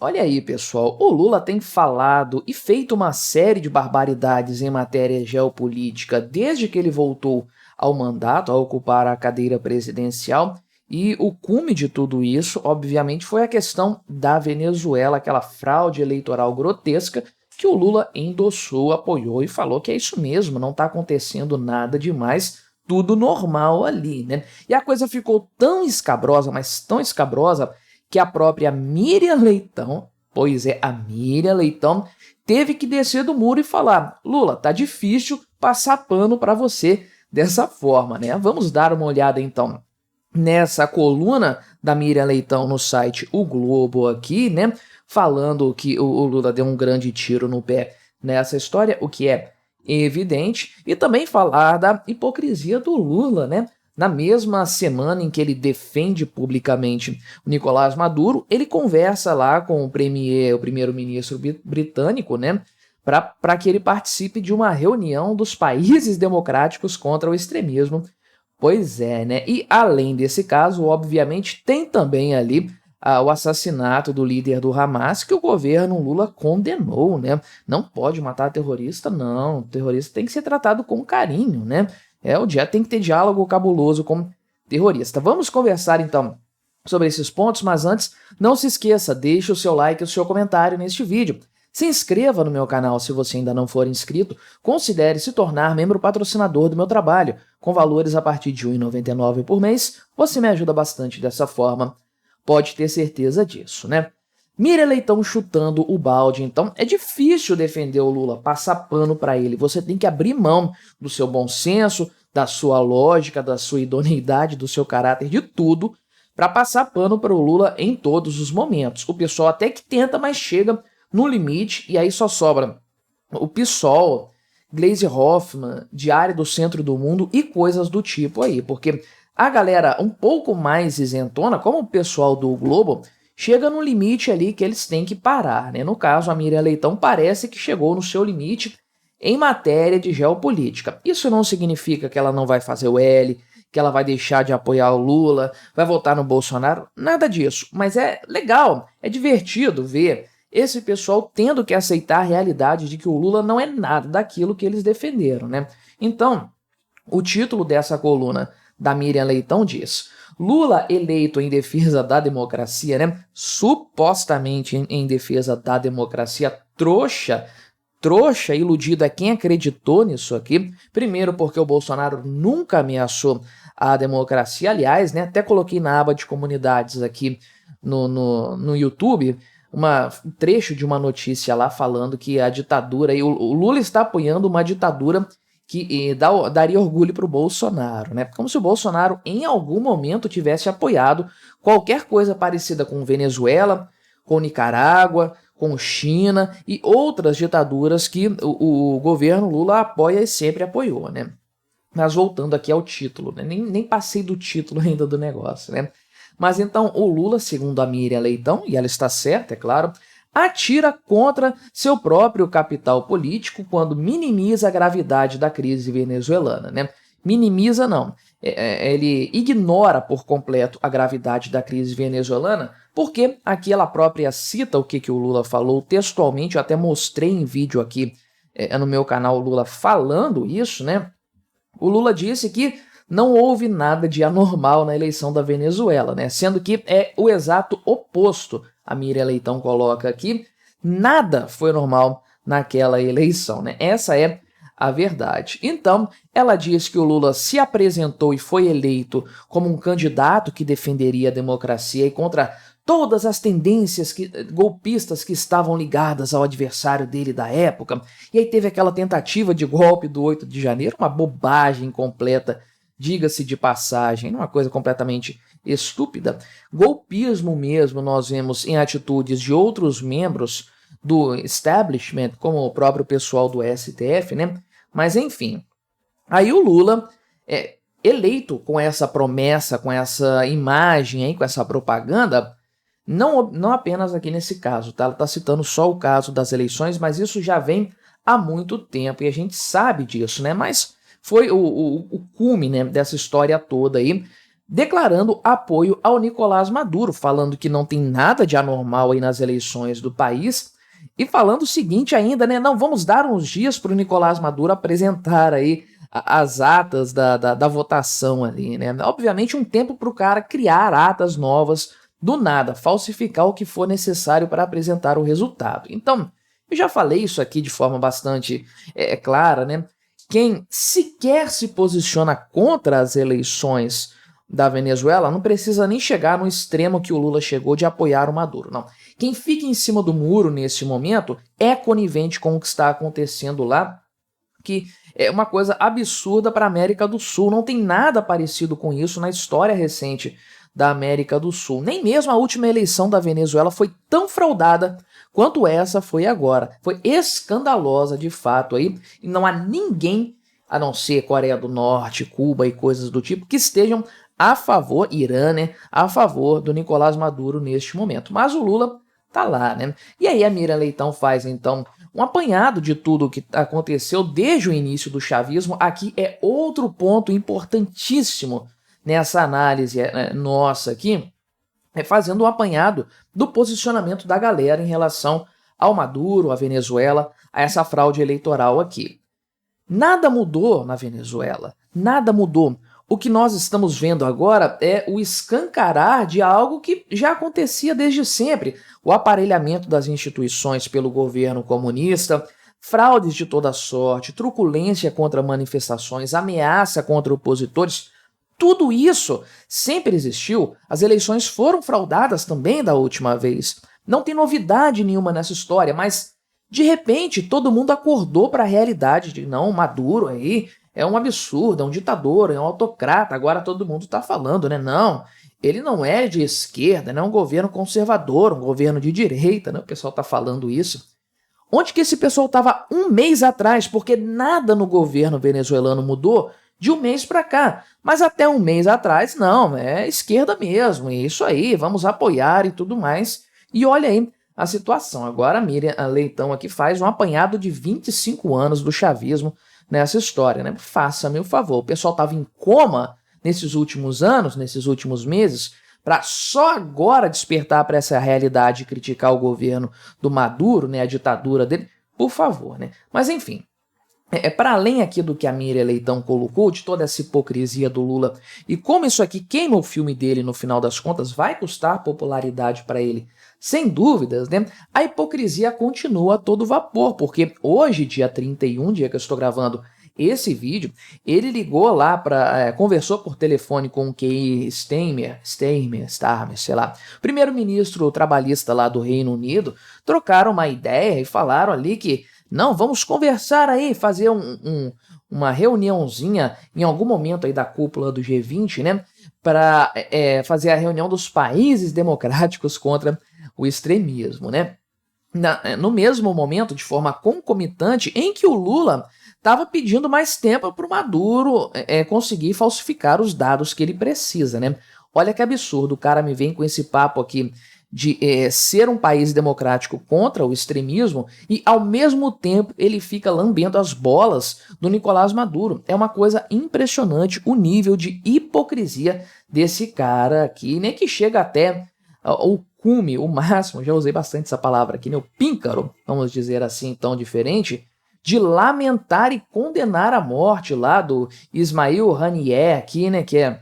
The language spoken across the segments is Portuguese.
Olha aí, pessoal, o Lula tem falado e feito uma série de barbaridades em matéria geopolítica desde que ele voltou ao mandato, a ocupar a cadeira presidencial, e o cume de tudo isso, obviamente, foi a questão da Venezuela, aquela fraude eleitoral grotesca que o Lula endossou, apoiou e falou que é isso mesmo, não está acontecendo nada demais, tudo normal ali, né? E a coisa ficou tão escabrosa, mas tão escabrosa, que a própria Miriam Leitão, pois é, a Miriam Leitão, teve que descer do muro e falar: Lula, tá difícil passar pano para você dessa forma, né? Vamos dar uma olhada então nessa coluna da Miriam Leitão no site O Globo aqui, né? Falando que o Lula deu um grande tiro no pé nessa história, o que é evidente, e também falar da hipocrisia do Lula, né? Na mesma semana em que ele defende publicamente o Nicolás Maduro, ele conversa lá com o premier, o primeiro-ministro britânico, né, para que ele participe de uma reunião dos países democráticos contra o extremismo. Pois é, né? E além desse caso, obviamente, tem também ali o assassinato do líder do Hamas, que o governo Lula condenou, né? Não pode matar terrorista, não. O terrorista tem que ser tratado com carinho, né? O dia tem que ter diálogo cabuloso com terrorista. Vamos conversar então sobre esses pontos, mas antes, não se esqueça, deixe o seu like e o seu comentário neste vídeo. Se inscreva no meu canal se você ainda não for inscrito, considere se tornar membro patrocinador do meu trabalho. Com valores a partir de R$ 1,99 por mês, você me ajuda bastante dessa forma. Pode ter certeza disso, né? Miriam Leitão chutando o balde, então é difícil defender o Lula, passar pano para ele. Você tem que abrir mão do seu bom senso, da sua lógica, da sua idoneidade, do seu caráter, de tudo, para passar pano para o Lula em todos os momentos. O pessoal até que tenta, mas chega no limite, e aí só sobra o PSOL, Gleisi Hoffmann, Diário do Centro do Mundo e coisas do tipo aí, porque a galera um pouco mais isentona, como o pessoal do Globo, chega no limite ali que eles têm que parar, né? No caso, a Miriam Leitão parece que chegou no seu limite em matéria de geopolítica. Isso não significa que ela não vai fazer o L, que ela vai deixar de apoiar o Lula, vai votar no Bolsonaro, nada disso. Mas é legal, é divertido ver esse pessoal tendo que aceitar a realidade de que o Lula não é nada daquilo que eles defenderam, né? Então, o título dessa coluna da Miriam Leitão diz: Lula eleito em defesa da democracia, né? Supostamente em defesa da democracia, trouxa, iludido é quem acreditou nisso aqui. Primeiro porque o Bolsonaro nunca ameaçou a democracia, aliás, né? Até coloquei na aba de comunidades aqui no YouTube um trecho de uma notícia lá falando que a ditadura, e o Lula está apoiando uma ditadura que daria orgulho para o Bolsonaro, né? Como se o Bolsonaro em algum momento tivesse apoiado qualquer coisa parecida com Venezuela, com Nicarágua, com China e outras ditaduras que o governo Lula apoia e sempre apoiou, né? Mas voltando aqui ao título, né? Nem passei do título ainda do negócio, né? Mas então o Lula, segundo a Miriam Leitão, e ela está certa, é claro, atira contra seu próprio capital político quando minimiza a gravidade da crise venezuelana, né? Minimiza não, ele ignora por completo a gravidade da crise venezuelana, porque aqui ela própria cita o que o Lula falou textualmente, eu até mostrei em vídeo aqui no meu canal o Lula falando isso, né? O Lula disse que não houve nada de anormal na eleição da Venezuela, né? Sendo que é o exato oposto. A Miriam Leitão coloca aqui, nada foi normal naquela eleição, né? Essa é a verdade. Então, ela diz que o Lula se apresentou e foi eleito como um candidato que defenderia a democracia e contra todas as tendências golpistas que estavam ligadas ao adversário dele da época. E aí teve aquela tentativa de golpe do 8 de janeiro, uma bobagem completa, diga-se de passagem, uma coisa completamente estúpida. Golpismo mesmo nós vemos em atitudes de outros membros do establishment, como o próprio pessoal do STF, né? Mas enfim, aí o Lula eleito com essa promessa, com essa imagem, aí, com essa propaganda, não apenas aqui nesse caso, tá? Ela está citando só o caso das eleições, mas isso já vem há muito tempo e a gente sabe disso, né? Mas foi o cume, né, dessa história toda aí, declarando apoio ao Nicolás Maduro, falando que não tem nada de anormal aí nas eleições do país, e falando o seguinte ainda, né, não, vamos dar uns dias para o Nicolás Maduro apresentar aí as atas da votação ali, né, obviamente um tempo para o cara criar atas novas do nada, falsificar o que for necessário para apresentar o resultado. Então, eu já falei isso aqui de forma bastante clara, né, quem sequer se posiciona contra as eleições da Venezuela não precisa nem chegar no extremo que o Lula chegou de apoiar o Maduro, não. Quem fica em cima do muro nesse momento é conivente com o que está acontecendo lá, que é uma coisa absurda para a América do Sul. Não tem nada parecido com isso na história recente da América do Sul. Nem mesmo a última eleição da Venezuela foi tão fraudada quanto essa foi agora. Foi escandalosa de fato aí, e não há ninguém, a não ser Coreia do Norte, Cuba e coisas do tipo, que estejam a favor, Irã, né, a favor do Nicolás Maduro neste momento. Mas o Lula tá lá, né? E aí a Miriam Leitão faz, então, um apanhado de tudo o que aconteceu desde o início do chavismo. Aqui é outro ponto importantíssimo nessa análise nossa aqui, fazendo um apanhado do posicionamento da galera em relação ao Maduro, à Venezuela, a essa fraude eleitoral aqui. Nada mudou na Venezuela, nada mudou. O que nós estamos vendo agora é o escancarar de algo que já acontecia desde sempre: o aparelhamento das instituições pelo governo comunista, fraudes de toda sorte, truculência contra manifestações, ameaça contra opositores. Tudo isso sempre existiu. As eleições foram fraudadas também da última vez. Não tem novidade nenhuma nessa história, mas de repente todo mundo acordou para a realidade de não, Maduro aí é um absurdo, é um ditador, é um autocrata. Agora todo mundo está falando, né? Não, ele não é de esquerda, não é um governo conservador, um governo de direita, né? O pessoal está falando isso. Onde que esse pessoal estava um mês atrás? Porque nada no governo venezuelano mudou de um mês para cá. Mas até um mês atrás, não, é esquerda mesmo, é isso aí, vamos apoiar e tudo mais. E olha aí a situação. Agora a Miriam Leitão aqui faz um apanhado de 25 anos do chavismo nessa história, né? Faça-me o favor, o pessoal estava em coma nesses últimos anos, nesses últimos meses, para só agora despertar para essa realidade e criticar o governo do Maduro, né, a ditadura dele, por favor, né? Mas enfim, para além aqui do que a Miriam Leitão colocou, de toda essa hipocrisia do Lula, e como isso aqui queima o filme dele no final das contas, vai custar popularidade para ele, sem dúvidas, né? A hipocrisia continua a todo vapor, porque hoje, dia 31, dia que eu estou gravando esse vídeo, ele ligou lá conversou por telefone com o Keir Starmer, sei lá, primeiro-ministro trabalhista lá do Reino Unido, trocaram uma ideia e falaram ali que não, vamos conversar aí, fazer uma reuniãozinha em algum momento aí da cúpula do G20, né, para fazer a reunião dos países democráticos contra o extremismo, né. No mesmo momento, de forma concomitante, em que o Lula estava pedindo mais tempo para o Maduro conseguir falsificar os dados que ele precisa, né. Olha que absurdo, o cara me vem com esse papo aqui de ser um país democrático contra o extremismo e, ao mesmo tempo, ele fica lambendo as bolas do Nicolás Maduro. É uma coisa impressionante o nível de hipocrisia desse cara aqui, né, que chega até o cume, o máximo, já usei bastante essa palavra aqui, né, o píncaro, vamos dizer assim, tão diferente, de lamentar e condenar a morte lá do Ismail Haniyeh aqui, né, que é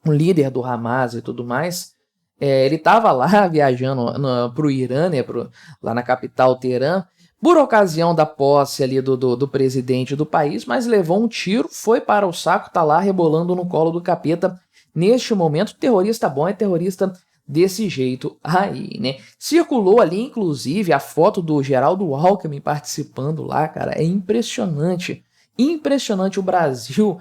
um líder do Hamas e tudo mais. Ele estava lá viajando para o Irã, né, lá na capital Teherã, por ocasião da posse ali do presidente do país, mas levou um tiro, foi para o saco, tá lá rebolando no colo do capeta. Neste momento, terrorista bom é terrorista desse jeito aí, né? Circulou ali, inclusive, a foto do Geraldo Alckmin participando lá, cara, é impressionante. Impressionante o Brasil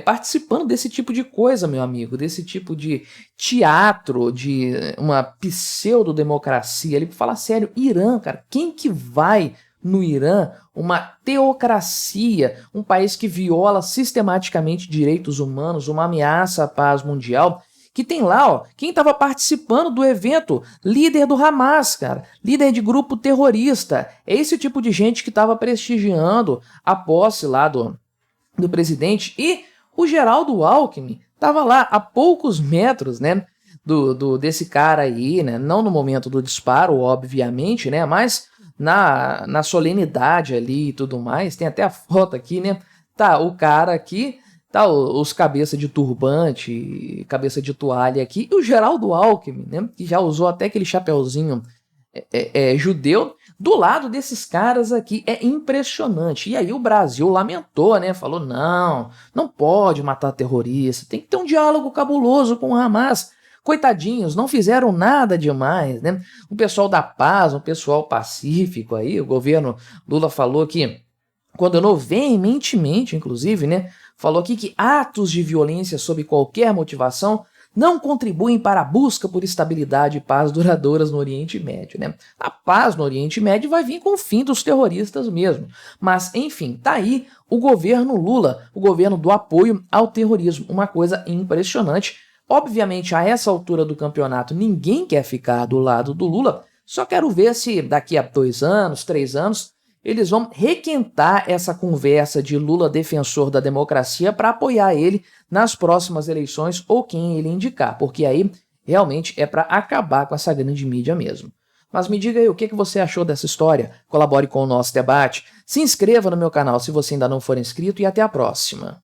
participando desse tipo de coisa, meu amigo, desse tipo de teatro, de uma pseudo-democracia. Ele fala sério, Irã, cara, quem que vai no Irã, uma teocracia, um país que viola sistematicamente direitos humanos, uma ameaça à paz mundial, que tem lá, ó, quem estava participando do evento, líder do Hamas, cara, líder de grupo terrorista, é esse tipo de gente que estava prestigiando a posse lá do presidente, e o Geraldo Alckmin Tava lá a poucos metros, né, desse cara aí, né, não no momento do disparo, obviamente, né, mas na solenidade ali e tudo mais. Tem até a foto aqui, né, tá o cara aqui, tá os cabeça de turbante, cabeça de toalha aqui, e o Geraldo Alckmin, né, que já usou até aquele chapeuzinho judeu, do lado desses caras aqui. É impressionante. E aí o Brasil lamentou, né? Falou, não pode matar terrorista, tem que ter um diálogo cabuloso com o Hamas. Coitadinhos, não fizeram nada demais, né? O pessoal da paz, um pessoal pacífico aí, o governo Lula falou que, condenou veementemente, inclusive, né? Falou aqui que atos de violência sob qualquer motivação não contribuem para a busca por estabilidade e paz duradouras no Oriente Médio, né? A paz no Oriente Médio vai vir com o fim dos terroristas mesmo. Mas, enfim, tá aí o governo Lula, o governo do apoio ao terrorismo. Uma coisa impressionante. Obviamente, a essa altura do campeonato, ninguém quer ficar do lado do Lula. Só quero ver se daqui a 2 anos, 3 anos, eles vão requentar essa conversa de Lula defensor da democracia para apoiar ele nas próximas eleições ou quem ele indicar, porque aí realmente é para acabar com essa grande mídia mesmo. Mas me diga aí o que você achou dessa história, colabore com o nosso debate, se inscreva no meu canal se você ainda não for inscrito e até a próxima.